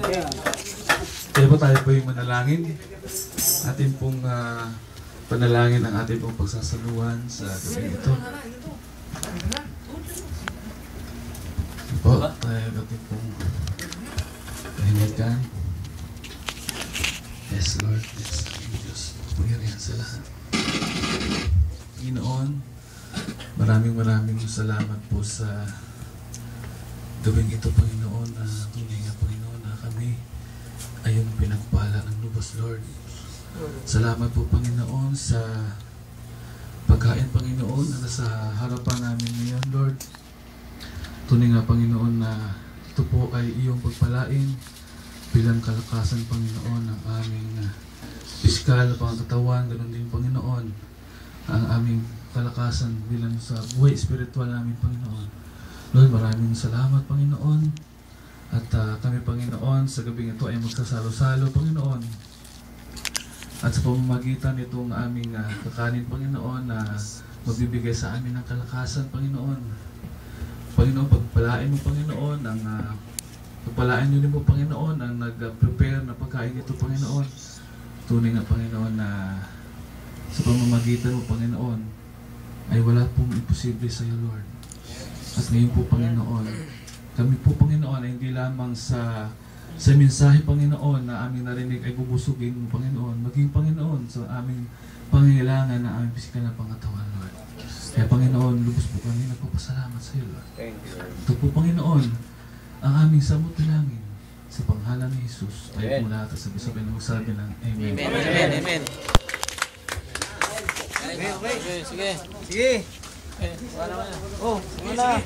Kaya ba tayo po yung manalangin? Atin pong panalangin ang ating pong pagsasaluhan sa gabi ito. Po, tayo ating pong pahingigan. Yes, Lord. Yes, Diyos. Pagkirihan sa lahat. Panginoon, maraming salamat po sa gabing ito, Panginoon, na tunay nga, Panginoon, na kami ay yung pinagpala ng lubos, Lord. Salamat po, Panginoon, sa pagkain, Panginoon, na nasa harapan namin ngayon, Lord. Tunay nga, Panginoon, na ito po ay iyong pagpalain bilang kalakasan, Panginoon, ng aming piskal na pangkatawan, ganoon din, Panginoon, ang aming kalakasan bilang sa buhay espiritual namin, Panginoon. Lord, maraming salamat, Panginoon. At kami, Panginoon, sa gabing ito ay magsasalo-salo, Panginoon. At sa pamamagitan nitong aming kakanin, Panginoon, na magbibigay sa amin ng kalakasan, Panginoon. Panginoon, pagpalain mo, Panginoon, ang pagpalain nyo din po, Panginoon, ang nag-prepare na pagkain ito, Panginoon. Tunay nga, Panginoon, na sa pamamagitan mo, Panginoon, ay wala pong imposible sa iyo, Lord. At ngayon po, Panginoon, kami po, Panginoon, ay hindi lamang sa mensahe, Panginoon, na aming narinig ay bubusugin mo, Panginoon, maging, Panginoon, sa aming pangangailangan na aming pisikal na pangatawan, Lord. Kaya, Panginoon, lubos po kami nagpapasalamat sa iyo, Lord. Ito po, Panginoon, ang aming samot bilangin sa panghalan ni Jesus. Tayo po lahat at sabi-sabi na magsabi ng Amen. Amen. Amen. Okay. Sige. Sige. Wala na. Oh, wala.